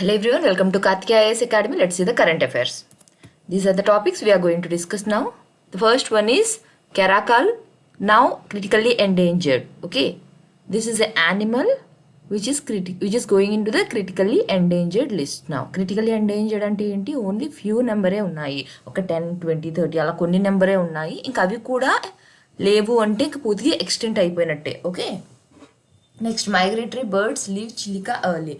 Hello everyone, welcome to Karthikeya IAS Academy. Let's see the current affairs. These are the topics we are going to discuss now. The first one is caracal, now critically endangered. Okay, this is an animal which is going into the critically endangered list now. Critically endangered అంటే ఏంటి? Only few నెంబరే ఉన్నాయి. ఒక 10, 20, 30 అలా కొన్ని నెంబరే ఉన్నాయి. ఇంకా అవి కూడా లేవు అంటే ఇంక పూర్తిగా ఎక్స్టెంట్ అయిపోయినట్టే. Okay, next migratory birds leave Chilika early.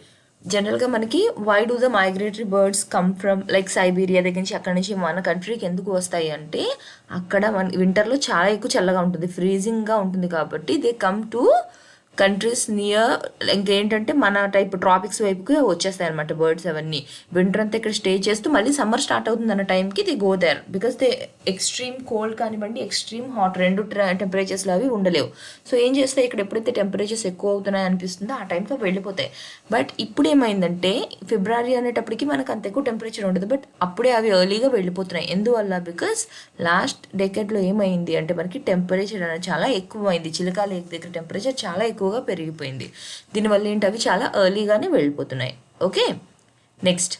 జనరల్గా మనకి why do the migratory birds come from like Siberia దగ్గర నుంచి అక్కడ నుంచి మన కంట్రీకి ఎందుకు వస్తాయి అంటే అక్కడ మన వింటర్లో చాలా ఎక్కువ చల్లగా ఉంటుంది, ఫ్రీజింగ్గా ఉంటుంది కాబట్టి they come to countries near. ఇంకేంటంటే మన టైప్ ట్రాపిక్స్ వైపుకి వచ్చేస్తాయి అనమాట బర్డ్స్ అవన్నీ. వింటర్ అంతా ఇక్కడ స్టే చేస్తూ మళ్ళీ సమ్మర్ స్టార్ట్ అవుతుంది అన్న టైంకి they go there because they extreme cold కానివ్వండి ఎక్స్ట్రీమ్ హాట్ రెండు టెంపరేచర్స్లో అవి ఉండలేవు. సో ఏం చేస్తాయి, ఇక్కడ ఎప్పుడైతే టెంపరేచర్స్ ఎక్కువ అవుతున్నాయి అనిపిస్తుందో ఆ టైంలో వెళ్ళిపోతాయి. బట్ ఇప్పుడు ఏమైందంటే ఫిబ్రవరి అనేటప్పటికి మనకు అంత ఎక్కువ టెంపరేచర్ ఉండదు, బట్ అప్పుడే అవి ఎర్లీగా వెళ్ళిపోతున్నాయి. ఎందువల్ల? బికాస్ లాస్ట్ డెకెడ్లో ఏమైంది అంటే మనకి టెంపరేచర్ అనేది చాలా ఎక్కువైంది. చిలకా లేక్ దగ్గర టెంపరేచర్ చాలా ఎక్కువగా పెరిగిపోయింది. దీనివల్ల ఏంటి అవి చాలా ఎర్లీగానే వెళ్ళిపోతున్నాయి. Okay, next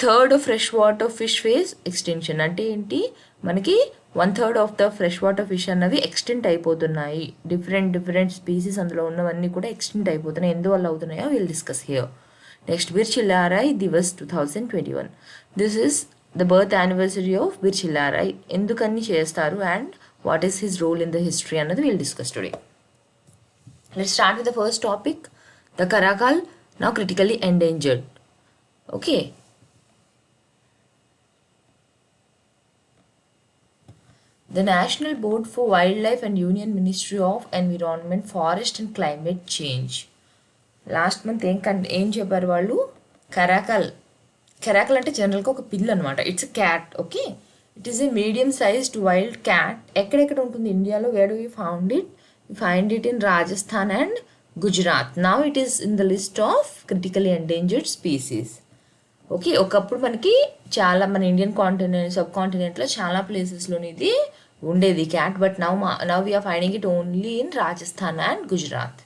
third fresh water fish face extinction అంటే ఏంటి, మనకి 1/3 of the fresh water fish అన్నవి ఎక్స్టెంట్ అయిపోతున్నాయి. డిఫరెంట్ స్పీసీస్ అందులో ఉన్నవన్నీ కూడా ఎక్స్టెంట్ అయిపోతున్నాయి. ఎందువల్ల అవుతున్నాయో will discuss here. Next Bir Chilarai Divas 2021. This is the birth anniversary of Bir Chilarai. ఎందుకని చేస్తారు and what is his role in the history అన్నది will discuss today. Let's start with the first topic, the caracal, now critically endangered. Okay. The National Board for Wildlife and Union Ministry of Environment, Forest and Climate Change. Last month ఏం చెప్పారు వాళ్ళు, caracal అంటే జనరల్గా ఒక పిల్లి అనమాట. It's cat. Okay, it is a medium sized wild cat. ఎక్కడెక్కడ ఉంటుంది ఇండియాలో? Where do we found it? We find it in Rajasthan and Gujarat. Now it is in the list of critically endangered species. Okay, ఒకప్పుడు మనకి చాలా మన Indian continent sub కాంటినెంట్లో చాలా ప్లేసెస్లో ఇది ఉండేది cat, but now we are finding it only in Rajasthan and Gujarat.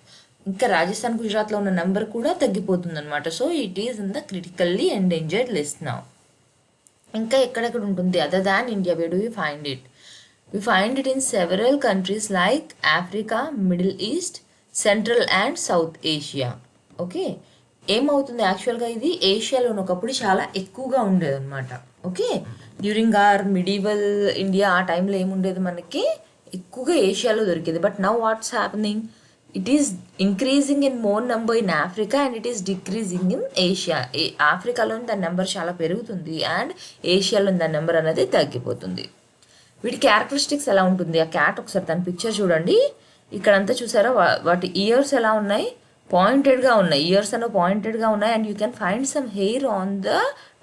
ఇంకా రాజస్థాన్ గుజరాత్లో ఉన్న నెంబర్ కూడా తగ్గిపోతుంది అనమాట. So it is in the critically endangered list now. ఇంకా ఎక్కడెక్కడ ఉంటుంది other than India? Where do we find it? We find it in several countries like Africa, Middle East, Central and South Asia. Okay, ఏమవుతుంది యాక్చువల్గా ఇది ఏషియాలో ఒకప్పుడు చాలా ఎక్కువగా ఉండేది అనమాట. Okay, during our medieval India ఆ టైంలో ఏముండేది మనకి ఎక్కువగా ఏషియాలో దొరికేది. But now what's happening, it is increasing in more number in Africa and it is decreasing in Asia. ఆఫ్రికాలో దాని నెంబర్ చాలా పెరుగుతుంది అండ్ ఏషియాలో దాని నెంబర్ అనేది తగ్గిపోతుంది. వీటి క్యారెక్టరిస్టిక్స్ ఎలా ఉంటుంది? ఆ క్యాట్ ఒకసారి దాని పిక్చర్ చూడండి. ఇక్కడంతా చూసారా వాటి ఇయర్స్ ఎలా ఉన్నాయి? పాయింటెడ్గా ఉన్నాయి. ఇయర్స్ అనేవి పాయింటెడ్గా ఉన్నాయి and you can find some hair on the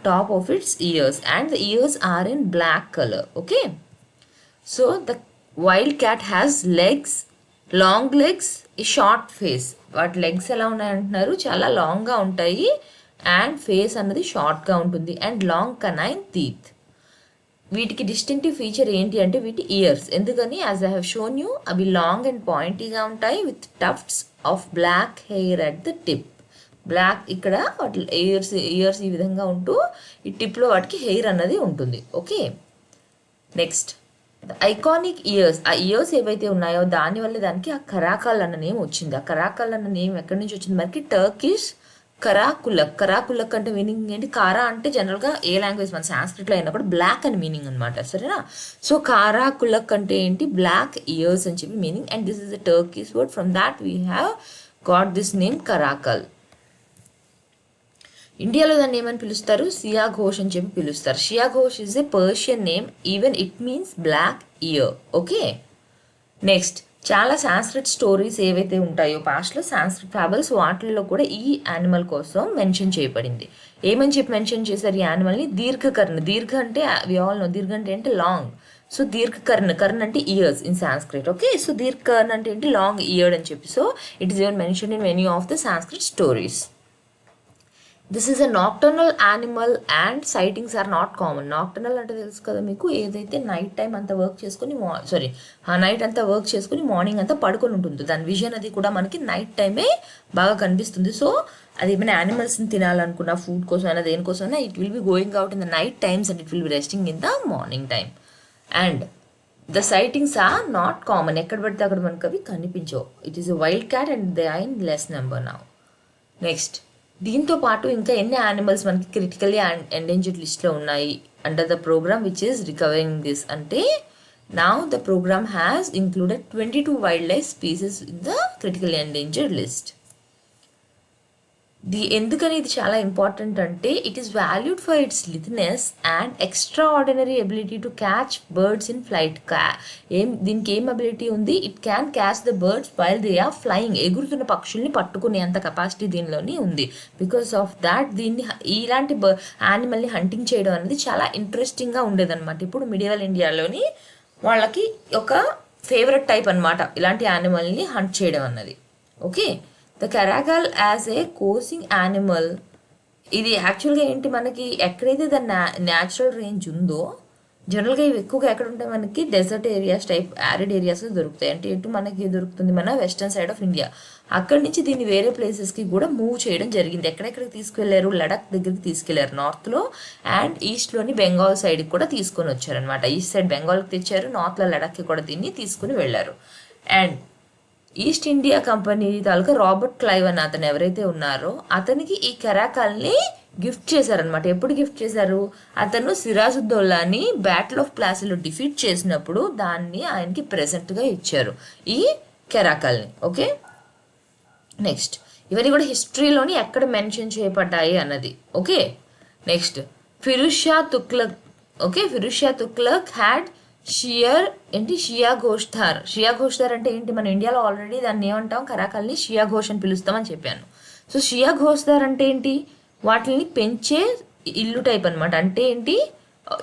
top of its ears and the ears are in black colour. Okay, so the wild cat has legs, long legs, ఈ షార్ట్ ఫేస్. వాటి legs ఎలా ఉన్నాయి అంటున్నారు? చాలా లాంగ్గా ఉంటాయి and face అన్నది షార్ట్గా ఉంటుంది అండ్ లాంగ్ కనైన్ టీత్. వీటికి డిస్టింక్టివ్ ఫీచర్ ఏంటి అంటే వీటి ఇయర్స్. ఎందుకని? As I have shown you, అవి లాంగ్ అండ్ పాయింటీగా ఉంటాయి with tufts of black hair at the tip. Black ఇక్కడ వాటి ఇయర్స్ ఈ విధంగా ఉంటూ ఈ టిప్లో వాటికి హెయిర్ అన్నది ఉంటుంది. Okay, next the iconic years. ఆ ఇయర్స్ ఏవైతే ఉన్నాయో దానివల్ల దానికి ఆ కరాకల్ అన్న నేమ్ వచ్చింది. ఆ కరాకల్ అన్న నేమ్ ఎక్కడి నుంచి వచ్చింది మనకి? టర్కిష్ కరాకులక్ అంటే మీనింగ్ ఏంటి? కారా అంటే జనరల్గా ఏ లాంగ్వేజ్ మన సాంస్క్రిట్లో అయినా కూడా బ్లాక్ అని మీనింగ్ అనమాట. సరేనా? సో కారాకులక్ అంటే ఏంటి? బ్లాక్ ఇయర్స్ అని చెప్పి meaning. And this is the Turkish word, from that we have got this name caracal. ఇండియాలో దాన్ని ఏమని పిలుస్తారు? సియా ఘోష్ అని చెప్పి పిలుస్తారు. Siyah Gosh is a Persian name, even it means black ear. Okay, next చాలా సాంస్క్రిట్ స్టోరీస్ ఏవైతే ఉంటాయో పాస్ట్లో సాంస్క్రిట్ ఫ్యాబల్స్, వాటిల్లో కూడా ఈ యానిమల్ కోసం మెన్షన్ చేయబడింది. ఏమని చెప్పి మెన్షన్ చేశారు ఈ యానిమల్ని? దీర్ఘకర్ణ. దీర్ఘ అంటే వి ఆల్ నో, దీర్ఘ అంటే లాంగ్. సో దీర్ఘకర్ణ, కర్ణ అంటే ears in Sanskrit. Okay, so దీర్ఘకర్ణ అంటే ఏంటి? లాంగ్ ఇయర్డ్ అని చెప్పి. So it is even mention in many of the Sanskrit stories. This is a nocturnal animal and sightings are not common. Nocturnal అంటే తెలుసు కదా మీకు, ఏదైతే నైట్ టైం అంతా వర్క్ చేసుకుని నైట్ అంతా వర్క్ చేసుకుని మార్నింగ్ అంతా పడుకొని ఉంటుంది. దాని విజన్ అది కూడా మనకి నైట్ టైమే బాగా కనిపిస్తుంది. సో అది ఏమైనా యానిమల్స్ని తినాలనుకున్న ఫుడ్ కోసం అయినా దేనికోసమైనా it will be going out in the night times and it will be resting in the morning time. And the sightings are not common. ఎక్కడ పడితే అక్కడ మనకు అవి కనిపించవు. It is a wild cat and they are in less number now. Next, దీంతో పాటు ఇంకా ఎన్ని యానిమల్స్ మనకి క్రిటికల్లీ ఎండేంజర్డ్ లిస్ట్లో ఉన్నాయి under the program which is recovering this అంటే now the program has included 22 wildlife species in the critically endangered list. ఎందుకని ఇది చాలా ఇంపార్టెంట్ అంటే it is valued for its litheness and extraordinary ability to catch birds in flight. దీనికి ఏం ability ఉంది? It can catch the birds while they are flying. ఎగురుతున్న పక్షుల్ని పట్టుకునే అంత కెపాసిటీ దీనిలోని ఉంది. బికాస్ ఆఫ్ దాట్ దీన్ని ఇలాంటి యానిమల్ని హంటింగ్ చేయడం అనేది చాలా ఇంట్రెస్టింగ్గా ఉండేదన్నమాట. ఇప్పుడు మిడివల్ ఇండియాలోని వాళ్ళకి ఒక ఫేవరెట్ టైప్ అనమాట ఇలాంటి యానిమల్ని హంట్ చేయడం అన్నది. Okay, the caracal as a coursing animal. ఇది యాక్చువల్గా ఏంటి, మనకి ఎక్కడైతే దాని న్యాచురల్ రేంజ్ ఉందో జనరల్గా ఇవి ఎక్కువగా ఎక్కడ ఉంటాయి మనకి డెజర్ట్ ఏరియాస్ టైప్ యారిడ్ ఏరియాస్లో దొరుకుతాయి. అంటే ఎటు మనకి దొరుకుతుంది మన వెస్టర్న్ సైడ్ ఆఫ్ ఇండియా. అక్కడి నుంచి దీన్ని వేరే ప్లేసెస్కి కూడా మూవ్ చేయడం జరిగింది. ఎక్కడెక్కడికి తీసుకెళ్లారు? లడక్ దగ్గరికి తీసుకెళ్లారు నార్త్లో, అండ్ ఈస్ట్లోని బెంగాల్ సైడ్కి కూడా తీసుకొని వచ్చారనమాట. ఈస్ట్ సైడ్ బెంగాల్కి తెచ్చారు, నార్త్లో లడక్కి కూడా దీన్ని తీసుకుని వెళ్ళారు. And east India company taluka Robert Clive అని అతను ఎవరైతే ఉన్నారో అతనికి ఈ కెరాకల్ని గిఫ్ట్ చేశారనమాట. ఎప్పుడు గిఫ్ట్ చేశారు? అతను సిరాజుద్దౌలాని బ్యాటిల్ ఆఫ్ ప్లాసీలో డిఫీట్ చేసినప్పుడు దాన్ని ఆయనకి ప్రెజెంట్గా ఇచ్చారు ఈ కెరాకల్ని. ఓకే, నెక్స్ట్, ఇవన్నీ కూడా హిస్టరీలోని ఎక్కడ మెన్షన్ చేయబడ్డాయి అన్నది. Okay, next, Firoz Shah Tughlaq. Okay, Firoz Shah Tughlaq had షియా ఘోష్దార్. షియా ఘోష్దార్ అంటే ఏంటి? మన ఇండియాలో ఆల్రెడీ దాన్ని ఏమంటాం, కరాకల్ని షియా ఘోష్ అని పిలుస్తామని చెప్పాను. సో షియా ఘోష్దార్ అంటే ఏంటి? వాటిని పెంచే ఇల్లు టైప్ అనమాట. అంటే ఏంటి,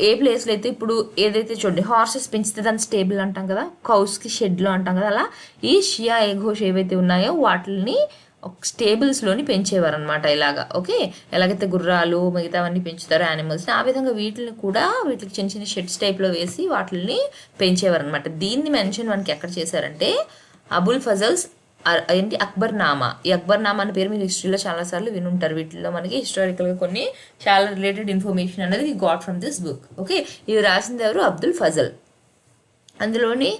ఏ ప్లేస్లో అయితే ఇప్పుడు ఏదైతే చూడండి హార్సెస్ పెంచితే దాన్ని స్టేబుల్ అంటాం కదా, కౌస్కి షెడ్లో అంటాం కదా, అలా ఈ షియా ఏ ఘోష్ ఏవైతే ఉన్నాయో వాటిని స్టేబుల్స్లోని పెంచేవారు అనమాట ఇలాగా. ఓకే, ఎలాగైతే గుర్రాలు మిగతావన్నీ పెంచుతారో యానిమల్స్ని, ఆ విధంగా వీటిని కూడా వీటికి చిన్న చిన్న షెడ్స్ టైప్లో వేసి వాటిని పెంచేవారు అనమాట. దీన్ని మెన్షన్ మనకి ఎక్కడ చేశారంటే అబుల్ ఫజల్స్ ఏంటి అక్బర్నామా. ఈ అక్బర్నామా అనే పేరు మీరు హిస్టరీలో చాలాసార్లు వినుంటారు. వీటిలో మనకి హిస్టారికల్గా కొన్ని చాలా రిలేటెడ్ ఇన్ఫర్మేషన్ అనేది we got from this book. Okay, ఇవి రాసింది ఎవరు? అబ్దుల్ ఫజల్. అందులోని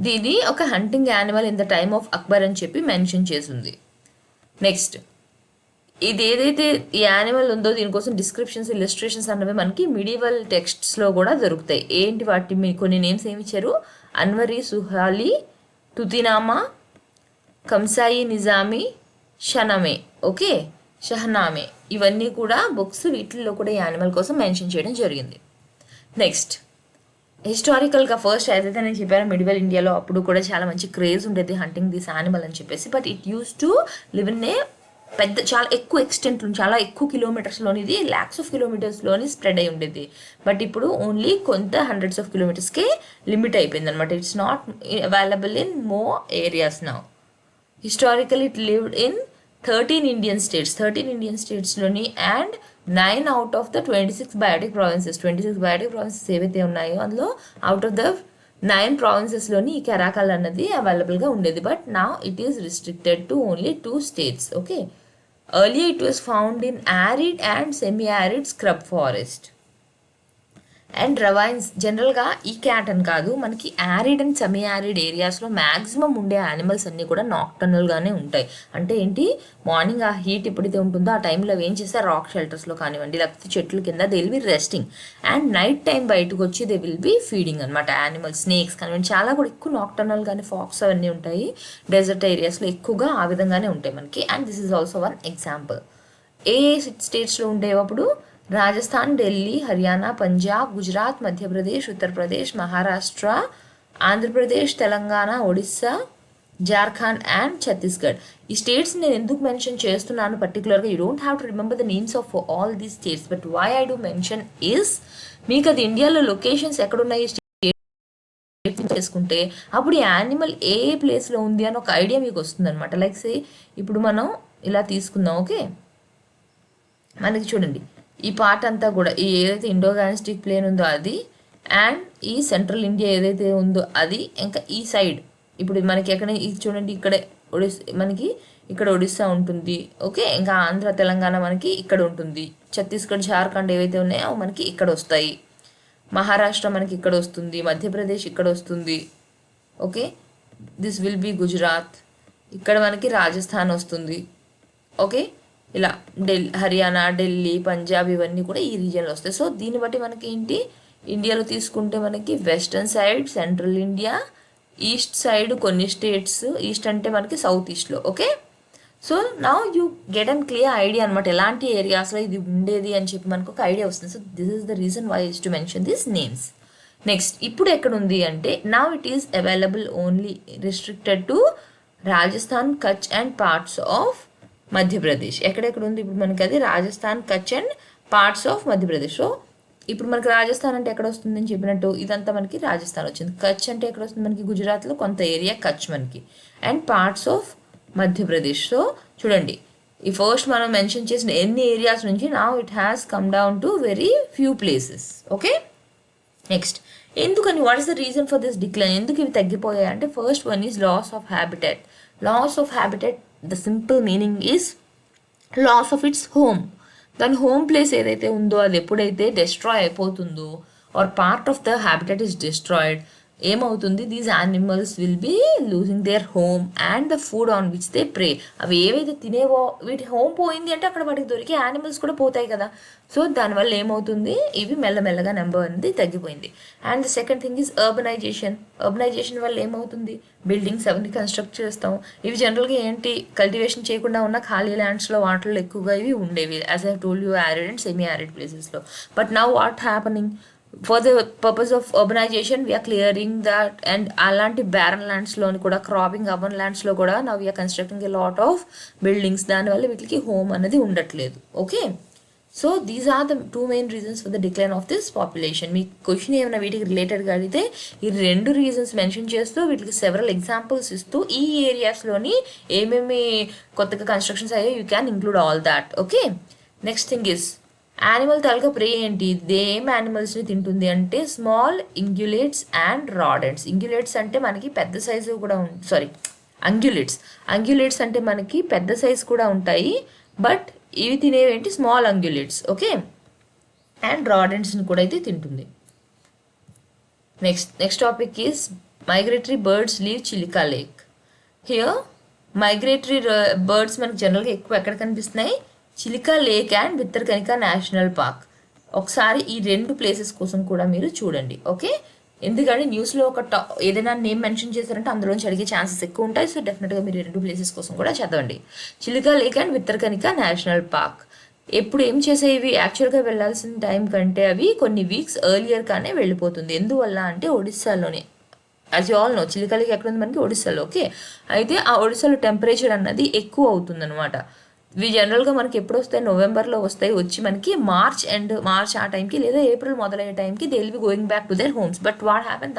దీని ఒక hunting animal in the time of Akbar అని చెప్పి మెన్షన్ చేసింది. నెక్స్ట్, ఇది ఏదైతే ఈ యానిమల్ ఉందో దీనికోసం డిస్క్రిప్షన్స్ ఇల్లస్ట్రేషన్స్ అన్నవి మనకి మిడివల్ టెక్స్ట్స్లో కూడా దొరుకుతాయి. ఏంటి వాటి కొన్ని నేమ్స్ ఏమి ఇచ్చారు? అన్వరీ సుహాలి, తుతినామా, కంసాయి నిజామీ, షనమే. ఓకే, షహనామే. ఇవన్నీ కూడా బుక్స్ వీటిల్లో కూడా ఈ యానిమల్ కోసం మెన్షన్ చేయడం జరిగింది. నెక్స్ట్, హిస్టారికల్గా ఫస్ట్ ఏదైతే నేను చెప్పాను మిడివల్ ఇండియాలో అప్పుడు కూడా చాలా మంచి క్రేజ్ ఉండేది హంటింగ్ దిస్ యానిమల్ అని చెప్పేసి. But it use to live in a పెద్ద చాలా ఎక్కువ ఎక్స్టెంట్లో చాలా ఎక్కువ కిలోమీటర్స్లోని ఇది ల్యాక్స్ ఆఫ్ కిలోమీటర్స్లోని స్ప్రెడ్ అయి ఉండేది. బట్ ఇప్పుడు ఓన్లీ కొంత హండ్రెడ్స్ ఆఫ్ కిలోమీటర్స్కే లిమిట్ అయిపోయింది అనమాట. It's not available in more areas now. Historical it lived in 13 Indian states. 13 Indian స్టేట్స్లోని and 9 out of the 26 biotic provinces. 26 biotic provinces ఏవైతే ఉన్నాయో అందులో అవుట్ ఆఫ్ ద 9 ప్రావిన్సెస్లోని ఈ కెరాకల్ అన్నది అవైలబుల్గా ఉండేది. But now it is restricted to only 2 states. Okay, earlier it was found in arid and semi arid scrub forest and ravines. జనరల్గా ఈ cat అని కాదు, మనకి యారిడ్ అండ్ సెమీ యారిడ్ ఏరియాస్లో మ్యాక్సిమం ఉండే యానిమల్స్ అన్నీ కూడా నాక్టర్నల్గానే ఉంటాయి. అంటే ఏంటి, మార్నింగ్ ఆ హీట్ ఎప్పుడైతే ఉంటుందో ఆ టైంలో ఏం చేస్తే రాక్ షెల్టర్స్లో కానివ్వండి లేకపోతే చెట్ల కింద they will be resting. And night time బయటకు వచ్చి దే విల్ బి ఫీడింగ్ అనమాట. యానిమల్స్, స్నేక్స్ కానివ్వండి చాలా కూడా ఎక్కువ నాక్టర్నల్ కానీ ఫాక్స్ అవన్నీ ఉంటాయి. డెజర్ట్ ఏరియాస్లో ఎక్కువగా ఆ విధంగానే ఉంటాయి మనకి. And this is also one example. ఏ స్టేట్స్లో ఉండేటప్పుడు రాజస్థాన్, ఢిల్లీ, హర్యానా, పంజాబ్, గుజరాత్, మధ్యప్రదేశ్, ఉత్తరప్రదేశ్, మహారాష్ట్ర, ఆంధ్రప్రదేశ్, తెలంగాణ, ఒడిస్సా, జార్ఖండ్ అండ్ ఛత్తీస్గఢ్. ఈ స్టేట్స్ నేను ఎందుకు మెన్షన్ చేస్తున్నాను పర్టికులర్గా, you don't have to remember the names of all these states, but why I do mention is మీకు అది ఇండియాలో లొకేషన్స్ ఎక్కడున్నాయి స్టేట్స్ చేసుకుంటే అప్పుడు ఈ యానిమల్ ఏ ప్లేస్లో ఉంది అని ఒక ఐడియా మీకు వస్తుంది అనమాట. లైక్ సే ఇప్పుడు మనం ఇలా తీసుకుందాం. ఓకే, మనకి చూడండి ఈ పార్ట్ అంతా కూడా ఈ ఏదైతే ఇండో గాంగెస్టిక్ ప్లేన్ ఉందో అది, అండ్ ఈ సెంట్రల్ ఇండియా ఏదైతే ఉందో అది, ఇంకా ఈ సైడ్ ఇప్పుడు మనకి ఎక్కడ ఇది చూడండి ఇక్కడే మనకి ఇక్కడ ఒడిస్సా ఉంటుంది. ఓకే, ఇంకా ఆంధ్ర తెలంగాణ మనకి ఇక్కడ ఉంటుంది. ఛత్తీస్గఢ్ జార్ఖండ్ ఏవైతే ఉన్నాయో అవి మనకి ఇక్కడ వస్తాయి. మహారాష్ట్ర మనకి ఇక్కడ వస్తుంది. మధ్యప్రదేశ్ ఇక్కడ వస్తుంది. Okay, this will be Gujarat. ఇక్కడ మనకి రాజస్థాన్ వస్తుంది. ఓకే, ఇలా హర్యానా, ఢిల్లీ, పంజాబ్ ఇవన్నీ కూడా ఈ రీజియన్లో వస్తాయి. సో దీన్ని బట్టి మనకి ఏంటి, ఇండియాలో తీసుకుంటే మనకి western side central India, east side కొన్ని స్టేట్స్, ఈస్ట్ అంటే మనకి సౌత్ ఈస్ట్లో. Okay, so now you get an clear idea అనమాట ఎలాంటి ఏరియాస్లో ఇది ఉండేది అని చెప్పి మనకు ఒక ఐడియా వస్తుంది. So this is the reason why is to mention these names. Next ఇప్పుడు ఎక్కడ ఉంది అంటే now it is available only restricted to Rajasthan, Kutch and parts of Madhya Pradesh. ఎక్కడెక్కడ ఉంది ఇప్పుడు మనకి అది Rajasthan, Kutch and parts of Madhya Pradesh. So ఇప్పుడు మనకి రాజస్థాన్ అంటే ఎక్కడ వస్తుందని చెప్పినట్టు ఇదంతా మనకి రాజస్థాన్ వచ్చింది. కచ్ అంటే ఎక్కడ వస్తుంది మనకి గుజరాత్లో కొంత ఏరియా కచ్ మనకి, and parts of Madhya Pradesh. So చూడండి ఈ ఫస్ట్ మనం మెన్షన్ చేసిన ఎన్ని ఏరియాస్ నుంచి నా it has come down to very few places. Okay, next ఎందుకని what is the reason for this decline, ఎందుకు ఇవి తగ్గిపోయాయి అంటే first one is loss of habitat. Loss of habitat the simple meaning is loss of its home. దాని home place ఏదైతే ఉందో అది ఎప్పుడైతే డిస్ట్రాయ్ అయిపోతుందో or part of the habitat is destroyed, ఏమవుతుంది, these animals will be losing their home and the food on which they pray. అవి ఏవైతే తినేవో వీటి హోమ్ పోయింది అంటే అక్కడ వాటికి దొరికే యానిమల్స్ కూడా పోతాయి కదా. సో దానివల్ల ఏమవుతుంది, ఇవి మెల్లమెల్లగా నెంబర్ అనేది తగ్గిపోయింది. And the second thing is urbanisation. Urbanisation వల్ల ఏమవుతుంది, బిల్డింగ్స్ అవన్నీ కన్స్ట్రక్ట్ చేస్తాం. ఇవి జనరల్గా ఏంటి, కల్టివేషన్ చేయకుండా ఉన్న ఖాళీ ల్యాండ్స్లో వాటిల్లో ఎక్కువగా ఇవి ఉండేవి, as I told you arid and semi arid ప్లేసెస్లో. But now what happening, for the purpose of urbanization we are clearing that, and అలాంటి barren lands లోని కూడా cropping urban lands లో కూడా now we are constructing a lot of buildings. దానివల్ల వీటికి home అనేది ఉండట్లేదు. Okay, so these are the two main reasons for the decline of this population. మీ క్వశ్చన్ ఏమైనా వీటికి రిలేటెడ్గా అడిగితే ఈ రెండు రీజన్స్ మెన్షన్ చేస్తూ వీటికి సెవరల్ ఎగ్జాంపుల్స్ ఇస్తూ ఈ ఏరియాస్లోని ఏమేమి కొత్తగా కన్స్ట్రక్షన్స్ అయ్యాయో you can include all that. Okay, next thing is animal తాలూకా ప్రే ఏంటి, ఏం యానిమల్స్ని తింటుంది అంటే స్మాల్ ఇంగ్యులేట్స్ అండ్ రాడెంట్స్. ఇంగ్యులేట్స్ అంటే మనకి పెద్ద సైజు కూడా అంగ్యులేట్స్ అంటే మనకి పెద్ద సైజు కూడా ఉంటాయి, బట్ ఇవి తినేవేంటి స్మాల్ అంగ్యులేట్స్. ఓకే, అండ్ రాడెంట్స్ని కూడా అయితే తింటుంది. Next topic is migratory birds leave Chilika lake. Here migratory birds మనకి జనరల్గా ఎక్కువ ఎక్కడ కనిపిస్తున్నాయి, Chilika lake and Bhitarkanika national park. ఒకసారి ఈ రెండు ప్లేసెస్ కోసం కూడా మీరు చూడండి. ఓకే, ఎందుకంటే న్యూస్లో ఒక ఏదైనా నేమ్ మెన్షన్ చేశారంటే అందులోంచి అడిగే ఛాన్సెస్ ఎక్కువ ఉంటాయి. సో డెఫినెట్గా మీరు ఈ రెండు ప్లేసెస్ కోసం కూడా చదవండి. Chilika lake and Bhitarkanika national park ఎప్పుడు ఏం చేసేవి, యాక్చువల్గా వెళ్ళాల్సిన టైం కంటే అవి కొన్ని వీక్స్ ఎర్లియర్ కానీ వెళ్ళిపోతుంది. ఎందువల్ల అంటే ఒడిస్సాలోనే, as you all know Chilika lake ఎక్కడ ఉంది మనకి ఒడిస్సాలో. ఓకే, అయితే ఆ ఒడిస్సాలో టెంపరేచర్ అన్నది ఎక్కువ అవుతుంది అనమాట. ఇవి జనరల్గా మనకి ఎప్పుడు వస్తాయి, నవంబర్లో వస్తాయి, వచ్చి మనకి మార్చ్ ఆ టైంకి లేదా ఏప్రిల్ మొదలయ్యే టైంకి they will be going back to their homes. But what happen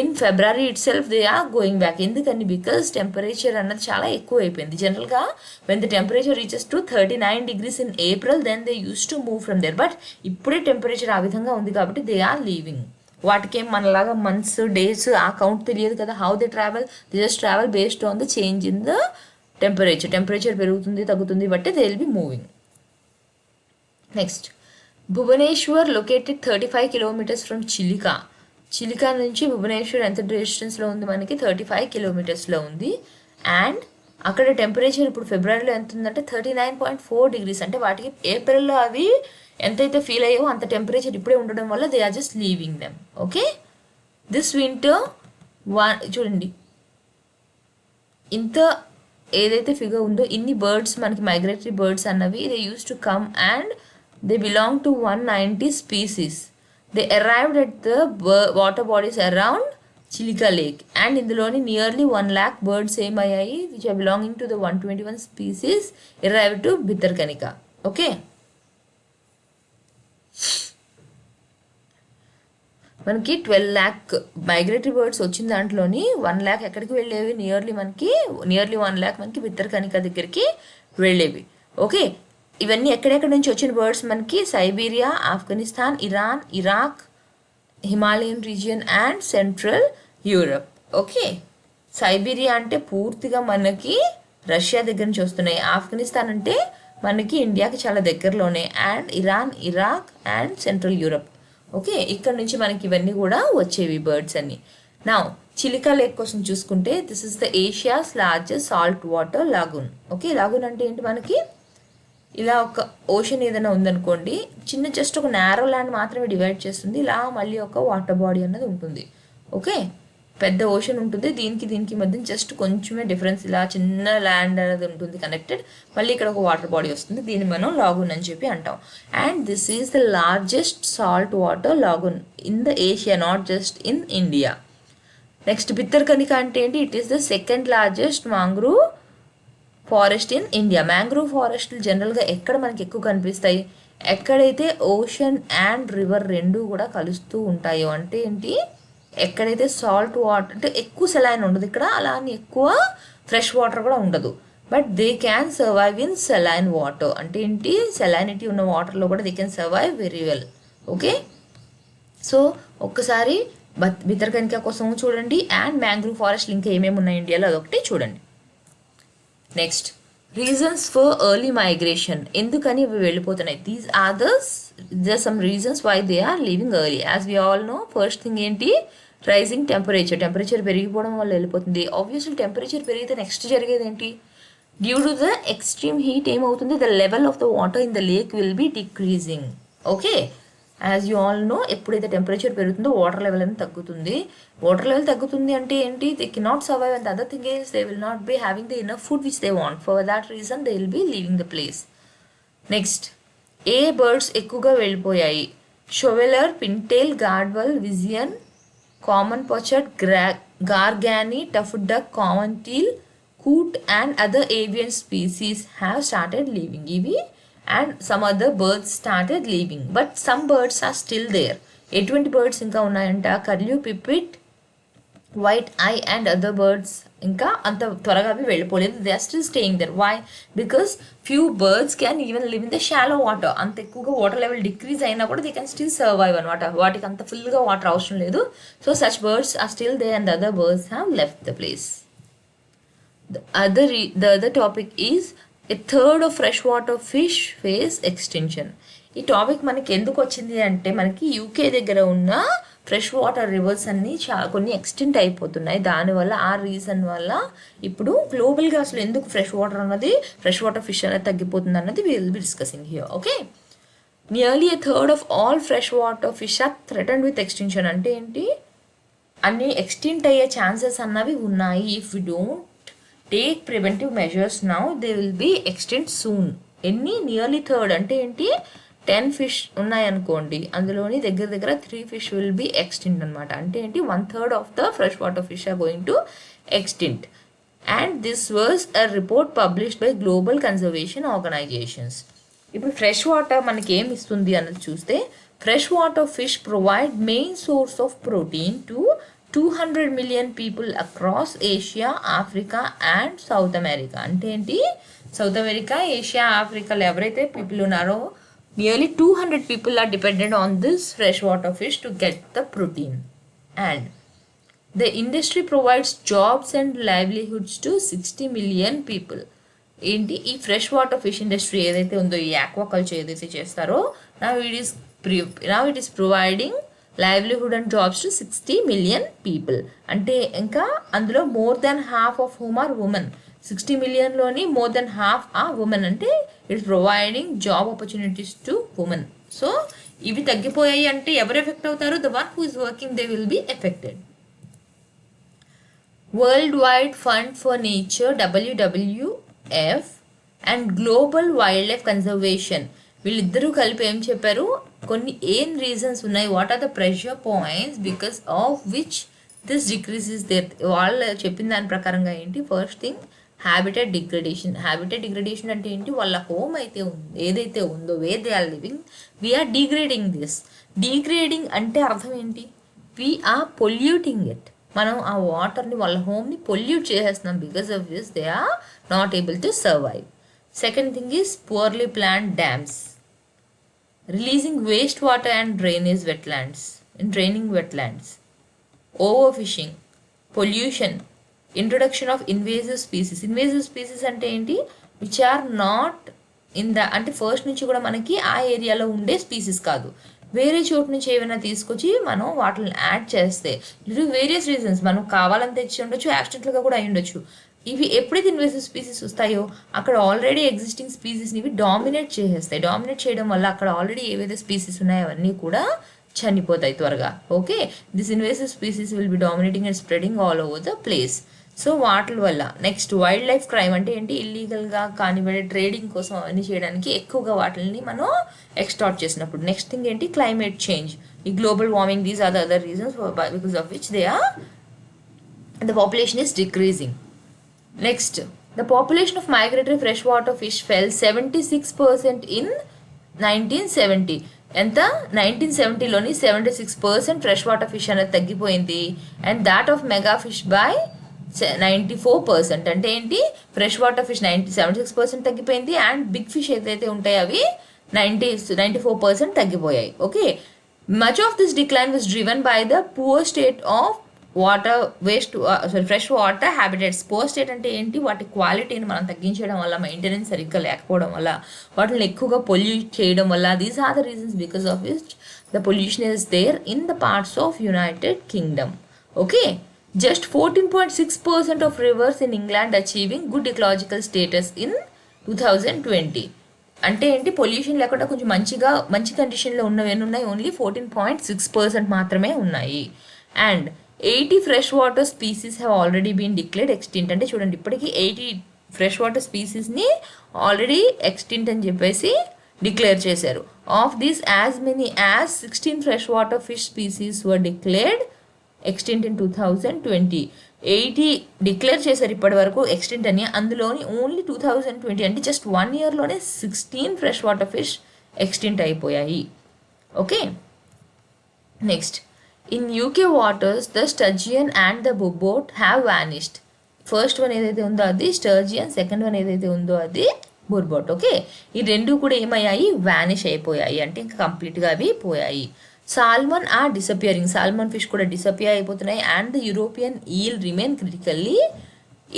in February itself they are going back. ఎందుకని, బికాస్ టెంపరేచర్ అన్నది చాలా ఎక్కువ అయిపోయింది. జనరల్గా when the temperature reaches to 39 degrees in April then they use to move from there. But ఇప్పుడే temperature ఆ విధంగా ఉంది కాబట్టి దే ఆర్ లీవింగ్. వాటికేం మనలాగా మంత్స్ డేస్ ఆ కౌంట్ తెలియదు కదా. How they travel, they just travel based on the change in the temperature పెరుగుతుంది తగ్గుతుంది బట్టి they will be moving. Next Bhubaneswar located 35 kilometers ఫ్రమ్ చిలికా నుంచి భువనేశ్వర్ ఎంత డిస్టెన్స్లో ఉంది మనకి, 35 kilometers ఉంది. అండ్ అక్కడ టెంపరేచర్ ఇప్పుడు ఫిబ్రవరిలో ఎంత ఉందంటే 39.4 degrees. అంటే వాటికి ఏప్రిల్లో అవి ఎంతైతే ఫీల్ అయ్యో అంత టెంపరేచర్ ఇప్పుడే ఉండడం వల్ల they are just leaving them. Okay, this winter చూడండి ఇంత ఏదైతే ఫిగర్ ఉందో ఇన్ని బర్డ్స్ మనకి మైగ్రేటరీ బర్డ్స్ అన్నవి they use to come and they belong to 190 species. They arrived at the water bodies around Chilika lake. And ఇందులోని నియర్లీ 1 lakh బర్డ్స్ ఏమయ్యాయి which are belonging to the 121 species arrived to Bhitarkanika. Okay, మనకి 12 lakh migratory birds వచ్చిన దాంట్లోని 1 lakh ఎక్కడికి వెళ్ళేవి, nearly 1 lakh మనకి భితర్కనికా దగ్గరికి వెళ్ళేవి. Okay, ఇవన్నీ ఎక్కడెక్కడ నుంచి వచ్చిన బర్డ్స్ మనకి Siberia, Afghanistan, Iran, Iraq, Himalayan region and central Europe. Okay, Siberia అంటే పూర్తిగా మనకి రష్యా దగ్గర నుంచి వస్తున్నాయి. ఆఫ్ఘనిస్తాన్ అంటే మనకి ఇండియాకి చాలా దగ్గరలోనే. And Iran, Iraq and central Europe. Okay, ఇక్కడ నుంచి మనకి ఇవన్నీ కూడా వచ్చేవి బర్డ్స్ అన్ని. నా చిలికా లేక్ కోసం చూసుకుంటే this is the Asia's largest salt water lagoon. Okay, lagoon అంటే ఏంటి, మనకి ఇలా ఒక ఓషన్ ఏదైనా ఉందనుకోండి, చిన్న జస్ట్ ఒక నేరో ల్యాండ్ మాత్రమే డివైడ్ చేస్తుంది, ఇలా మళ్ళీ ఒక వాటర్ బాడీ అన్నది ఉంటుంది. ఓకే, పెద్ద ఓషన్ ఉంటుంది, దీనికి మధ్య జస్ట్ కొంచెమే డిఫరెన్స్, ఇలా చిన్న ల్యాండ్ అనేది ఉంటుంది కనెక్టెడ్, మళ్ళీ ఇక్కడ ఒక వాటర్ బాడీ వస్తుంది, దీన్ని మనం లాగూన్ అని చెప్పి అంటాం. And this is the largest salt water lagoon in the Asia, not just in India. Next Bhitarkanika అంటే ఏంటి, it is the second largest mangrove forest in India. Mangrove ఫారెస్ట్లు జనరల్గా ఎక్కడ మనకి ఎక్కువ కనిపిస్తాయి, ఎక్కడైతే ఓషన్ అండ్ రివర్ రెండు కూడా కలుస్తూ ఉంటాయో, అంటే ఏంటి, ఎక్కడైతే సాల్ట్ వాటర్ అంటే ఎక్కువ సెలైన్ ఉండదు ఇక్కడ, అలా అని ఎక్కువ ఫ్రెష్ వాటర్ కూడా ఉండదు, but they can survive in saline water. అంటే ఏంటి, సెలైనిటీ ఉన్న వాటర్లో కూడా they can survive very well. Okay, so ఒక్కసారి భితర్కనికా కోసం చూడండి, అండ్ మ్యాంగ్రూవ్ ఫారెస్ట్లు ఇంకా ఏమేమి ఉన్నాయి ఇండియాలో అదొకటి చూడండి. Next, reasons for early migration. ఎందుకని ఇవి వెళ్ళిపోతున్నాయి, these are the some reasons why they are leaving early. As we all know, first thing ఏంటి, రైజింగ్ టెంపరేచర్ పెరిగిపోవడం వల్ల వెళ్ళిపోతుంది. ఆబ్వియస్లీ టెంపరేచర్ పెరిగితే నెక్స్ట్ జరిగేది ఏంటి, due to the extreme heat ఏమవుతుంది, the level of the water in the lake will be decreasing. Okay, as you all know, ఎప్పుడైతే temperature పెరుగుతుందో వాటర్ లెవెల్ అనేది తగ్గుతుంది. వాటర్ లెవెల్ తగ్గుతుంది అంటే ఏంటి, they cannot survive, and other thing is they will not be having the enough food which they want, for that reason they will be leaving the place. Next, ఏ birds ఎక్కువగా వెళ్ళిపోయాయి, shoveler, pintail, gadwall, wigeon, common pochard, garganey, tuft duck, common teal, coot and other avian species have started leaving. ఇవి and some other birds started leaving, but some birds are still there. ఎటువంటి birds ఇంకా ఉన్నాయంట, curlew, pipit, white eye and other birds ఇంకా అంత త్వరగా అవి వెళ్ళిపోలేదు, they are still staying there. Why, because few birds can even live in the shallow water. అంత ఎక్కువగా వాటర్ లెవెల్ డిక్రీజ్ అయినా కూడా దే కెన్ స్టిల్ సర్వైవ్ అనమాట, వాటికి అంత ఫుల్గా వాటర్ అవసరం లేదు. So such birds are still there and other birds have left the place. The other topic is a third of freshwater fish face extinction. ఈ topic మనకి ఎందుకు వచ్చింది అంటే, మనకి యూకే దగ్గర ఉన్న ఫ్రెష్ వాటర్ రివర్స్ అన్నీ కొన్ని ఎక్స్టెంట్ అయిపోతున్నాయి. దానివల్ల ఆ రీజన్ వల్ల ఇప్పుడు గ్లోబల్గా అసలు ఎందుకు ఫ్రెష్ వాటర్ ఫిష్ అనేది తగ్గిపోతుంది అన్నది will be discussing here. Okay, nearly a third of all fresh water fish are threatened with extinction. అంటే ఏంటి, అన్ని ఎక్స్టింక్ట్ అయ్యే ఛాన్సెస్ అన్నవి ఉన్నాయి. If you don't take preventive measures now they will B extent soon. Nearly third అంటే ఏంటి, 10 fish ఉన్నాయనుకోండి, అందులోని దగ్గర 3 ఫిష్ విల్ బి ఎక్స్టింక్ట్ అనమాట. అంటే ఏంటి, 1/3 of the fresh water fish are going to extinct. And this was a report published by global conservation organisations. ఇప్పుడు fresh water మనకి ఏమి ఇస్తుంది అన్నది చూస్తే, fresh water fish provide main source of protein to 200 million people across Asia, Africa and South America. అంటే ఏంటి, south America, Asia, ఆఫ్రికాలో ఎవరైతే పీపుల్ ఉన్నారో nearly 200 people are dependent on this freshwater fish to get the protein. And the industry provides jobs and livelihoods to 60 million people. ఏంటి, ఈ fresh water fish industry ఏదైతే ఉందో, ఈ ఆక్వాకల్చర్ ఏదైతే చేస్తారో, now it is providing livelihood and jobs to 60 million people. అంటే ఇంకా అందులో more than half of whom are women. 60 million more than half a women. అంటే it's providing job opportunities to women. So ఇవి తగ్గిపోయాయి అంటే ఎవరు ఎఫెక్ట్ అవుతారు, the one who is working, they will be affected. World wide fund for nature WWF and global wildlife conservation వీళ్ళిద్దరూ కలిపి ఏం చెప్పారు, కొన్ని ఏం రీజన్స్ ఉన్నాయి, what are the pressure points because of which this decrease is there. వాళ్ళు చెప్పిన దాని ప్రకారంగా ఏంటి, ఫస్ట్ థింగ్ హ్యాబిటెట్ డిగ్రేడేషన్ అంటే ఏంటి, వాళ్ళ హోమ్ అయితే ఏదైతే ఉందో, where they are living, we are degrading this. Degrading అంటే అర్థం ఏంటి, వీఆర్ పొల్యూటింగ్ ఇట్. మనం ఆ వాటర్ని, వాళ్ళ హోమ్ని పొల్యూట్ చేసేస్తున్నాం, because of this they are not able to survive. Second thing is poorly planned dams, releasing wastewater and draining wetlands, overfishing, pollution, introduction of invasive species అంటే ఏంటి, which are not in the, అంటే first నుంచి కూడా మనకి ఆ ఏరియాలో ఉండే species కాదు, వేరే చోటు నుంచి ఏమైనా తీసుకొచ్చి మనం వాటిని యాడ్ చేస్తే, ఇది వేరియస్ రీజన్స్, మనం కావాలని తెచ్చి ఉండొచ్చు, యాక్సిడెంటల్గా కూడా అయి ఉండొచ్చు. ఇవి ఎప్పుడైతే ఇన్వేసివ్ స్పీసీస్ వస్తాయో అక్కడ ఆల్రెడీ ఎగ్జిస్టింగ్ స్పీసీస్ని ఇవి డామినేట్ చేసేస్తాయి. డామినేట్ చేయడం వల్ల అక్కడ ఆల్రెడీ ఏవైతే స్పీసీస్ ఉన్నాయో అవన్నీ కూడా చనిపోతాయి త్వరగా. Okay, this invasive species will be dominating and spreading all over the place. So వాటి వల్ల నెక్స్ట్ వైల్డ్ లైఫ్ క్రైమ్ అంటే ఏంటి, ఇల్లీగల్గా కానివ్వండి ట్రేడింగ్ కోసం అవన్నీ చేయడానికి ఎక్కువగా వాటిని మనం ఎక్స్టార్ట్ చేసినప్పుడు. నెక్స్ట్ థింగ్ ఏంటి, క్లైమేట్ చేంజ్, ఈ global warming, these are the other reasons because of which the population is decreasing. Next, the population of migratory freshwater fish fell 76% in 1970. ఎంత 1970లోని 76% ఫ్రెష్ వాటర్ ఫిష్ అనేది తగ్గిపోయింది. And that of mega fish by 94%. అంటే ఏంటి, fresh water fish 76% తగ్గిపోయింది, and big fish ఏదైతే ఉంటాయో అవి 94% తగ్గిపోయాయి. Okay, much of this decline was driven by the poor state of water fresh water habitats. Poor state అంటే ఏంటి, వాటి క్వాలిటీని మనం తగ్గించడం వల్ల, మెయింటెనెన్స్ సరిగ్గా లేకపోవడం వల్ల, వాటిని ఎక్కువగా పొల్యూట్ చేయడం వల్ల, these are the reasons because of which the pollution is there in the parts of United Kingdom. Okay, just 14.6% of rivers in England achieving good ecological status in 2020. అంటే ఏంటి, పొల్యూషన్ లేకుండా కొంచెం మంచి కండిషన్లో ఉన్నవి ఉన్నాయి, ఓన్లీ 14.6% మాత్రమే ఉన్నాయి. And 80 fresh water species have already been declared extinct. అంటే చూడండి, ఇప్పటికీ 80 ఫ్రెష్ వాటర్ స్పీసీస్ని ఆల్రెడీ ఎక్స్టింక్ట్ అని చెప్పేసి డిక్లేర్ చేశారు. Of these as many as 16 fresh water fish species were declared extinct in 2020. 80 declare చేశారు ఇప్పటి వరకు ఎక్స్టింక్ట్ అని, అందులోని ఓన్లీ 2020 అంటే జస్ట్ 1 ఇయర్లోనే 16 ఫ్రెష్ వాటర్ ఫిష్ ఎక్స్టింక్ట్ అయిపోయాయి. Okay, next, in UK waters the sturgeon and the bobot have vanished. First one ఏదైతే ఉందో అది స్టర్జియన్, సెకండ్ వన్ ఏదైతే ఉందో అది బొర్బోట్. ఓకే, ఈ రెండు కూడా ఏమయ్యాయి, వ్యానిష్ అయిపోయాయి, అంటే ఇంకా కంప్లీట్గా అవి పోయాయి. Salmon are disappearing, salmon fish కూడా డిసపియర్ అయిపోతున్నాయి. And the European eel remain critically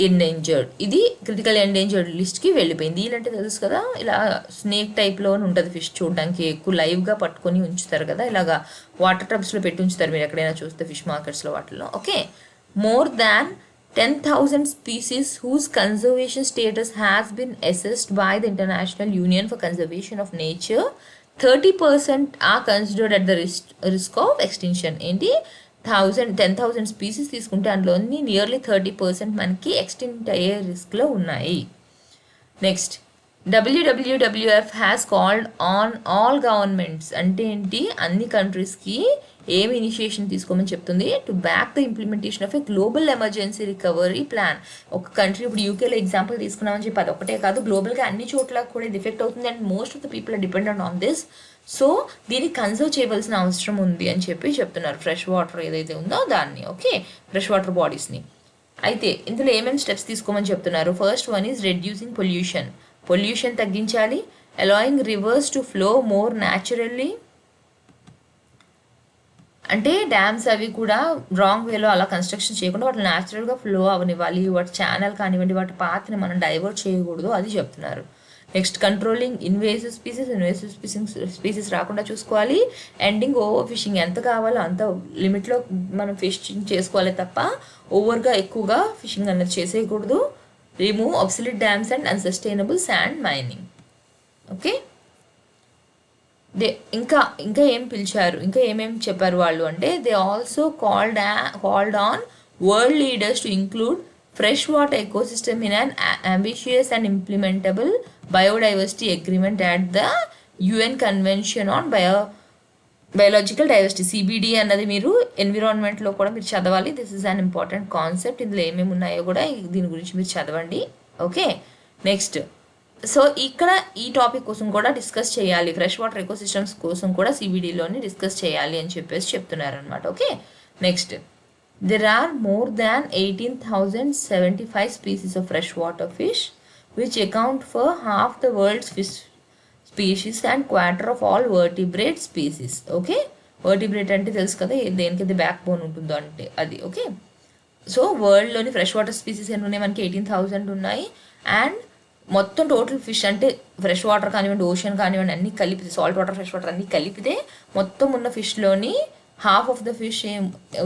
endangered. ఇది క్రిటికల్ ఎండేంజర్డ్ లిస్ట్కి వెళ్ళిపోయింది. ఈల్ అంటే తెలుసు కదా, ఇలా స్నేక్ టైప్లో ఉంటుంది ఫిష్, చూడడానికి ఎక్కువ లైవ్గా పట్టుకొని ఉంచుతారు కదా, ఇలాగా వాటర్ టబ్స్లో పెట్టి ఉంచుతారు మీరు ఎక్కడైనా చూస్తే ఫిష్ మార్కెట్స్లో వాటిల్లో. Okay, more than 10,000 species whose conservation status has been assessed by the International Union for Conservation of Nature, 30% are considered at the risk of extinction. ఏంటి, 10,000 స్పీసీస్ తీసుకుంటే అందులోని నియర్లీ 30% మనకి ఎక్స్టింక్ట్ అయ్యే రిస్క్లో ఉన్నాయి. Next, WWF has called on all governments. అంటే ఏంటి, అన్ని కంట్రీస్కి ఏమి ఇనిషియేషన్ తీసుకోమని చెప్తుంది, to back the implementation of a global emergency recovery plan. ఒక కంట్రీ, ఇప్పుడు యూకేలో ఎగ్జాంపుల్ తీసుకున్నామని చెప్పి అది ఒకటే కాదు, గ్లోబల్గా అన్ని చోట్ల కూడా ఇది ఎఫెక్ట్ అవుతుంది, and most of the people are dependent on this. So దీన్ని కన్సర్వ్ చేయవలసిన అవసరం ఉంది అని చెప్పి చెప్తున్నారు, ఫ్రెష్ వాటర్ ఏదైతే ఉందో దాన్ని. ఓకే, ఫ్రెష్ వాటర్ బాడీస్ని. అయితే ఇందులో ఏమేమి స్టెప్స్ తీసుకోమని చెప్తున్నారు. First one is reducing pollution తగ్గించాలి. Allowing rivers to flow more naturally, అంటే డ్యామ్స్ అవి కూడా రాంగ్ వేలో అలా కన్స్ట్రక్షన్ చేయకుండా వాటిని న్యాచురల్గా ఫ్లో అవనివ్వాలి. వాటి ఛానల్ కానివ్వండి, వాటి పాత్ని మనం డైవర్ట్ చేయకూడదు, అది చెప్తున్నారు. నెక్స్ట్, కంట్రోలింగ్ ఇన్వేసివ్ స్పీసీస్ రాకుండా చూసుకోవాలి. ఎండింగ్ ఓవర్ ఫిషింగ్, ఎంత కావాలో అంత లిమిట్లో మనం ఫిషింగ్ చేసుకోవాలి తప్ప ఓవర్గా ఎక్కువగా ఫిషింగ్ అనేది చేసేయకూడదు. Remove absolute dams and unsustainable sand mining. Okay, ఇంకా ఏం పిలిచారు, ఇంకా ఏమేమి చెప్పారు వాళ్ళు అంటే, they also called on world leaders to include fresh water ecosystem in an ambitious and implementable biodiversity agreement at the UN convention on biological diversity. CBD అన్నది మీరు ఎన్విరాన్మెంట్లో కూడా మీరు చదవాలి. This is an important concept. ఇందులో ఏమేమి ఉన్నాయో కూడా దీని గురించి మీరు చదవండి. ఓకే, నెక్స్ట్, సో ఇక్కడ ఈ టాపిక్ కోసం కూడా డిస్కస్ చేయాలి, ఫ్రెష్ వాటర్ ఎకోసిస్టమ్స్ కోసం కూడా సిబిడిలోని డిస్కస్ చేయాలి అని చెప్పేసి చెప్తున్నారు అనమాట. Okay, next, there are more than 18,075 species of fresh water fish which account for half the world's fish species and quarter of all vertebrate species. Okay, vertebrate అంటే తెలుసు కదా, దేనికైతే బ్యాక్ బోన్ ఉంటుందో అంటే అది. ఓకే, సో వరల్డ్లోని fresh water species ఎన్ని ఉన్నాయి మనకి? 18,000 ఉన్నాయి. అండ్ మొత్తం టోటల్ ఫిష్ అంటే ఫ్రెష్ వాటర్ కానివ్వండి, ఓషన్ కానివ్వండి, అన్నీ కలిపితే, సాల్ట్ వాటర్ ఫ్రెష్ వాటర్ అన్నీ కలిపితే మొత్తం ఉన్న ఫిష్లోని హాఫ్ ఆఫ్ ద ఫిష్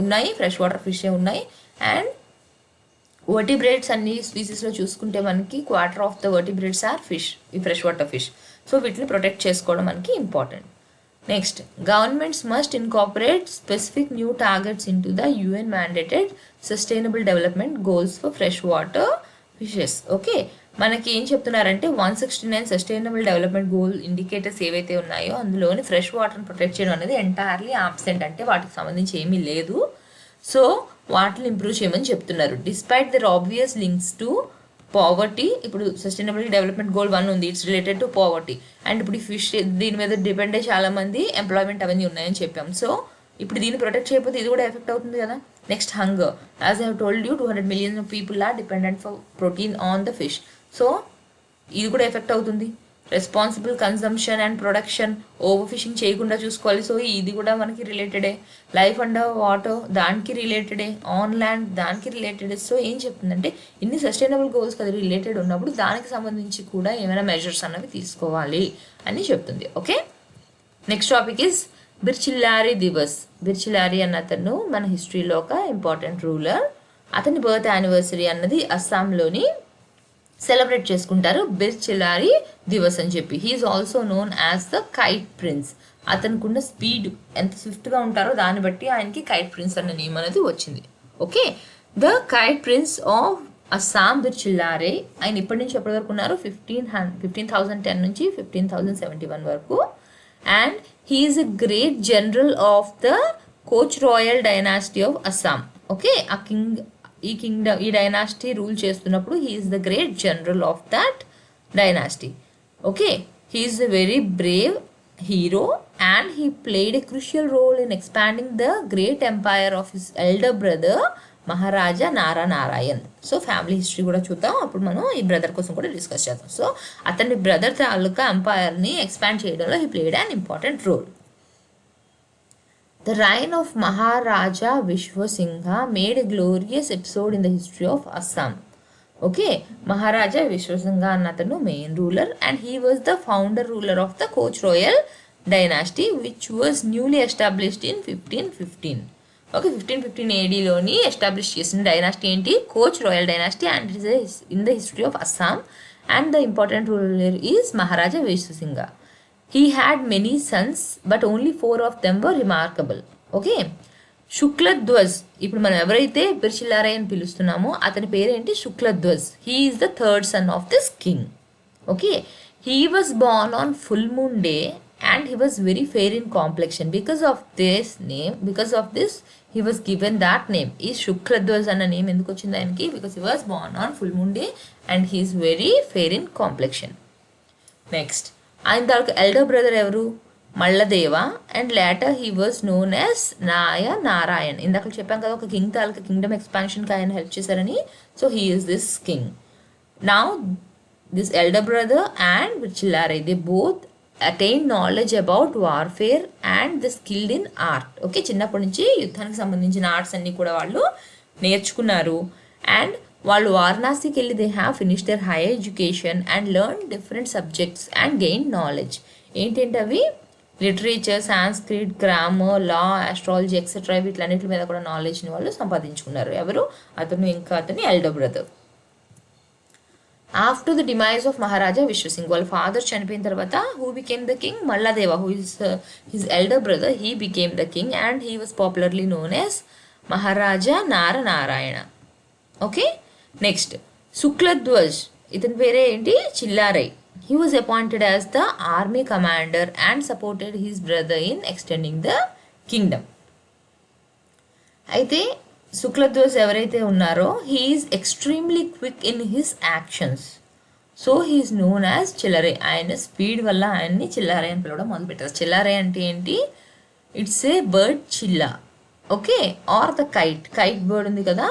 ఉన్నాయి, ఫ్రెష్ వాటర్ ఫిష్ ఉన్నాయి. అండ్ వర్టిబ్రేట్స్ అన్ని స్పీసీస్లో చూసుకుంటే మనకి quarter of the vertebrates or fish, ఈ ఫ్రెష్ వాటర్ ఫిష్. సో వీటిని ప్రొటెక్ట్ చేసుకోవడం మనకి important. Next, governments must incorporate specific new targets in to the UN mandated sustainable development goals for fresh water fishes. Okay, మనకి ఏం చెప్తున్నారంటే 169 sustainable development goal indicators ఏవైతే ఉన్నాయో అందులోని ఫ్రెష్ వాటర్ని ప్రొటెక్ట్ చేయడం అనేది ఎంటైర్లీ ఆబ్సెంట్, అంటే వాటికి సంబంధించి ఏమీ లేదు. సో వాటిని ఇంప్రూవ్ చేయమని చెప్తున్నారు. Despite their obvious links to poverty. ఇప్పుడు సస్టైనబుల్ డెవలప్మెంట్ గోల్ 1 ఉంది, it's related to poverty. And ఇప్పుడు ఈ ఫిష్ దీని మీద డిపెండ్ అయ్యి చాలామంది ఎంప్లాయ్మెంట్ అవన్నీ ఉన్నాయని చెప్పాం. సో ఇప్పుడు దీన్ని ప్రొటెక్ట్ చేయకపోతే ఇది కూడా ఎఫెక్ట్ అవుతుంది కదా. Next, hunger. As I have told you 200 million people are dependent for protein on the fish. So ఇది కూడా ఎఫెక్ట్ అవుతుంది. Responsible consumption and production, over fishing చేయకుండా చూసుకోవాలి. సో ఇది కూడా మనకి రిలేటెడే. లైఫ్ అండర్ వాటర్ దానికి రిలేటెడే, ఆన్ ల్యాండ్ దానికి రిలేటెడే. సో ఏం చెప్తుందంటే ఇన్ని సస్టైనబుల్ గోల్స్ కదా రిలేటెడ్ ఉన్నప్పుడు దానికి సంబంధించి కూడా ఏమైనా మెజర్స్ అన్నవి తీసుకోవాలి అని చెప్తుంది. Okay, next topic is Bir Chilarai Divas. Bir Chilarai అన్న అతను మన హిస్టరీలో ఒక ఇంపార్టెంట్ రూలర్. అతని బర్త్ యానివర్సరీ అన్నది అస్సాంలోని సెలబ్రేట్ చేసుకుంటారు, బిర్చిల్లారి దివస్ అని చెప్పి. He is also known as the kite prince. అతనుకున్న స్పీడ్ ఎంత స్విఫ్ట్గా ఉంటారో దాన్ని బట్టి ఆయనకి కైట్ ప్రిన్స్ అన్న నేమ్ అనేది వచ్చింది. Okay, the kite prince of Assam Bir Chilarai. ఆయన ఇప్పటి నుంచి ఎప్పటి వరకు ఉన్నారు? 1510 నుంచి 1571 వరకు. And he is a great general of the Koch royal dynasty of Assam. Okay, ఆ ఈ డైనాసిటీ రూల్ చేస్తున్నప్పుడు he is the great general of that dynasty. Okay, he is a very brave hero and he played a crucial role in expanding the great empire of his elder brother Maharaja Narayan. So family history కూడా చూద్దాం, అప్పుడు మనం ఈ brother కోసం కూడా discuss చేద్దాం. So అతని brother తాలూకా ఎంపైర్ని ఎక్స్పాండ్ చేయడంలో he played an important role. The reign of Maharaja Vishwasingha made a glorious episode in the history of Assam. Okay, Maharaja విశ్వసింగ అన్న అతను main ruler and he was the founder ruler of the Koch royal dynasty which was newly established in 1515. Okay, 1515 ADలోని establish చేసిన dynasty ఏంటి? Koch royal dynasty and it is in the history of Assam and the important ruler is Maharaja విశ్వసింగ. He had many sons but only 4 of them were remarkable. Okay, Shukladhwaj. ఇప్పుడు మనం ఎవరైతే బిర్చిల్లారే అని పిలుస్తున్నామో అతని పేరేంటి? Shukladhwaj. He is the third son of this king. Okay, he was born on full moon day and he was very fair in complexion. Because of this he was given that name. ఈ శుక్లధ్వజ్ అన్న name ఎందుకు వచ్చింది ఆయనకి? Because he was born on full moon day and he is very fair in complexion. Next, ఆయన తాలూకు elder brother ఎవరు? Malladeva. And later he was known as Narayan. ఇందాక చెప్పాం కదా ఒక కింగ్ తాలూకా కింగ్డమ్ ఎక్స్పాన్షన్కి ఆయన హెల్ప్ చేశారని. So he is this king. Now this elder brother and Bir Chilarai they both attain knowledge about warfare and the skilled in art. Okay, చిన్నప్పటి నుంచి యుద్ధానికి సంబంధించిన ఆర్ట్స్ అన్నీ కూడా వాళ్ళు నేర్చుకున్నారు. అండ్ వాళ్ళు వారణాసికి వెళ్ళి they have finish their higher education and learn different subjects and gain knowledge. ఏంటంటే అవి literature, Sanskrit, grammar, law, astrology etcetera వీటిలన్నిటి మీద కూడా నాలెడ్జ్ని వాళ్ళు సంపాదించుకున్నారు. ఎవరు? అతను ఇంకా అతని elder brother. After the demise of Maharaja విశ్వసింగ్, వాళ్ళ ఫాదర్ చనిపోయిన తర్వాత who became the king? Malladeva. Who is his elder brother, he became the king and he was popularly known as Maharaja Narayana. Okay, next శుక్లధ్వజ్. ఇతని పేరే ఏంటి? చిల్లారై. He was appointed as the army commander and supported his brother in extending the kingdom. అయితే శుక్లధ్వజ్ ఎవరైతే ఉన్నారో he is extremely quick in his actions. So he is known as చిల్లరై. ఆయన speed వల్ల ఆయన్ని చిల్లారై అని పిలవడం మొదలుపెట్టారు. చిల్లారై అంటే ఏంటి? It's a bird chilla. Okay, or the kite bird ఉంది కదా,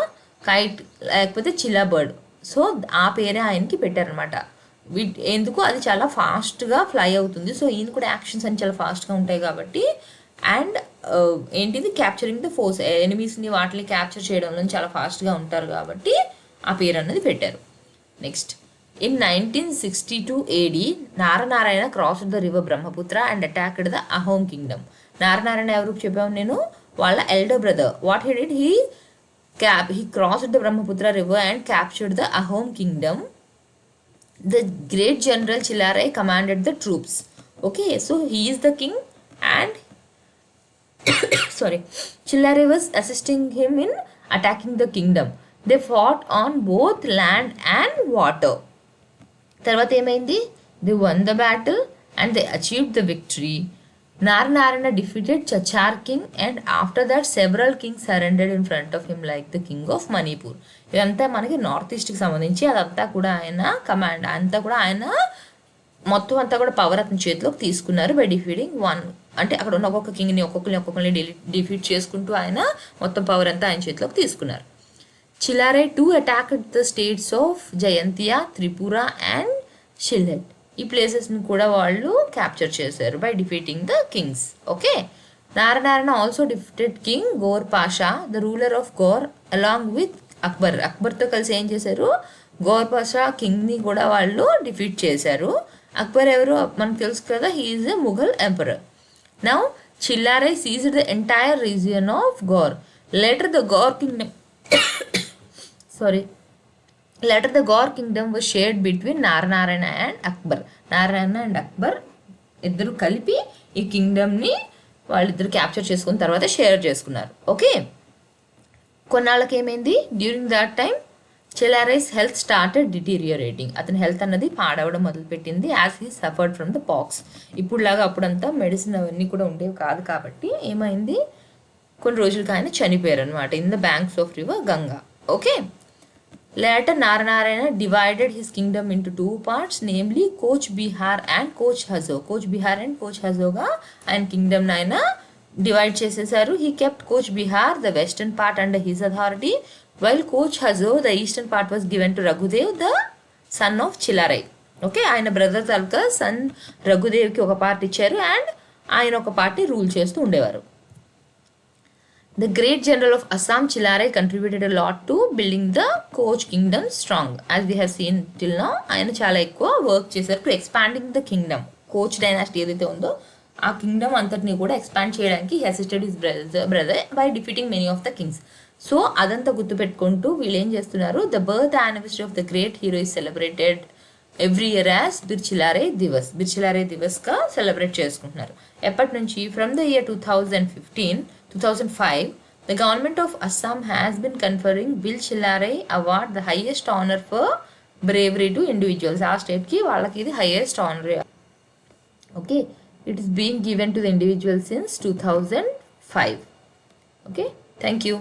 కైట్ లేకపోతే చిల్లా బర్డ్. సో ఆ పేరే ఆయనకి పెట్టారనమాట. ఎందుకు అది చాలా ఫాస్ట్గా ఫ్లై అవుతుంది. సో ఈయన కూడా యాక్షన్స్ అని చాలా ఫాస్ట్గా ఉంటాయి కాబట్టి, అండ్ ఏంటిది క్యాప్చరింగ్ ద ఫోర్స్, ఎనిమీస్ని వాటిని క్యాప్చర్ చేయడంలో చాలా ఫాస్ట్గా ఉంటారు కాబట్టి ఆ పేరు అన్నది పెట్టారు. Next, in 1962 AD, Naranarayan crossed the river Brahmaputra and attacked the Ahom kingdom. Naranarayan ఎవరు చెప్పాము నేను, వాళ్ళ elder brother. What he did, he crossed the Brahmaputra river and captured the Ahom kingdom. The great general Chilarai commanded the troops. Okay, so he is the king and Chilarai was assisting him in attacking the kingdom. They fought on both land and water. తర్వాత ఏమైంది, they won the battle and they achieved the victory. Naranarayana defeated Chachar king and after that several kings surrendered in front of him like the king of Manipur. ఇదంతా మనకి north ఈస్ట్కి సంబంధించి, అదంతా కూడా ఆయన command, అంతా కూడా ఆయన మొత్తం అంతా కూడా పవర్ అతని చేతిలోకి తీసుకున్నారు బై డిఫీటింగ్ వన్. అంటే అక్కడ ఉన్న ఒక్కొక్కరిని డిఫీట్ చేసుకుంటూ ఆయన మొత్తం పవర్ అంతా ఆయన చేతిలోకి తీసుకున్నారు. Chilarai too attacked the states of Jayantia, Tripura and Shilhet. ఈ ప్లేసెస్ని కూడా వాళ్ళు క్యాప్చర్ చేశారు by defeating the kings. Okay, Naranarayan also defeated king Gaur Pasha, the ruler of Gaur, along with Akbar. అక్బర్తో కలిసి ఏం చేశారు, గోర్ పాషా కింగ్ని కూడా వాళ్ళు డిఫీట్ చేశారు. అక్బర్ ఎవరు మనకు తెలుసు కదా, he is a Mughal emperor. Now Chilarai seized the entire region of Gaur. Later the Gaur kingdom Later the Gaur kingdom was shared between Naranarayana and Akbar. Narayana and Akbar ఇద్దరు కలిపి ఈ కింగ్డమ్ని వాళ్ళిద్దరు క్యాప్చర్ చేసుకున్న తర్వాత షేర్ చేసుకున్నారు. ఓకే, కొన్నాళ్ళకి ఏమైంది, during that time Chilarai's health started deteriorating. అతని హెల్త్ అన్నది పాడవడం మొదలుపెట్టింది as he suffered from the pox. ఇప్పుడులాగా అప్పుడంతా మెడిసిన్ అవన్నీ కూడా ఉండేవి కాదు కాబట్టి ఏమైంది, కొన్ని రోజులకి ఆయన చనిపోయారు అనమాట in the banks of river Ganga. Okay, later Naranarayana divided his kingdom into two parts, namely Koch Bihar and Koch Hazo. Koch Bihar and Koch Hazoga and kingdom ఆయన డివైడ్ చేసేసారు. He kept Koch Bihar, the western part, under his authority, while Koch Hazo, the eastern part, was given to Raghudev, the son of Chilarai. Okay, ఆయన brother తాలూకా sun రఘుదేవ్కి ఒక part ఇచ్చారు and ఆయన ఒక party rule చేస్తూ ఉండేవారు. The great general of Assam, Chilarai, contributed a lot to building the Koch kingdom strong. As we have seen till now, ఆయన చాలా ఎక్కువ వర్క్ చేశారు to expanding the Kingdom. Coach dynasty ఏదైతే ఉందో ఆ కింగ్డమ్ అంతటిని కూడా ఎక్స్పాండ్ చేయడానికి he assisted his brother by defeating many of the kings. So అదంతా గుర్తుపెట్టుకుంటూ వీళ్ళు ఏం చేస్తున్నారు, the birth anniversary of the great hero is celebrated every year as Bir Chilarai Divas. Bir Chilarai దివస్గా సెలబ్రేట్ చేసుకుంటున్నారు. ఎప్పటి నుంచి, from the year 2005, the government of Assam has been conferring Bill Chilarai Award, the highest honor for bravery to individuals. ఆ స్టేట్కి వాళ్ళకి ఇది highest honour. Okay, it is being given to the individuals since 2005. Okay, thank you.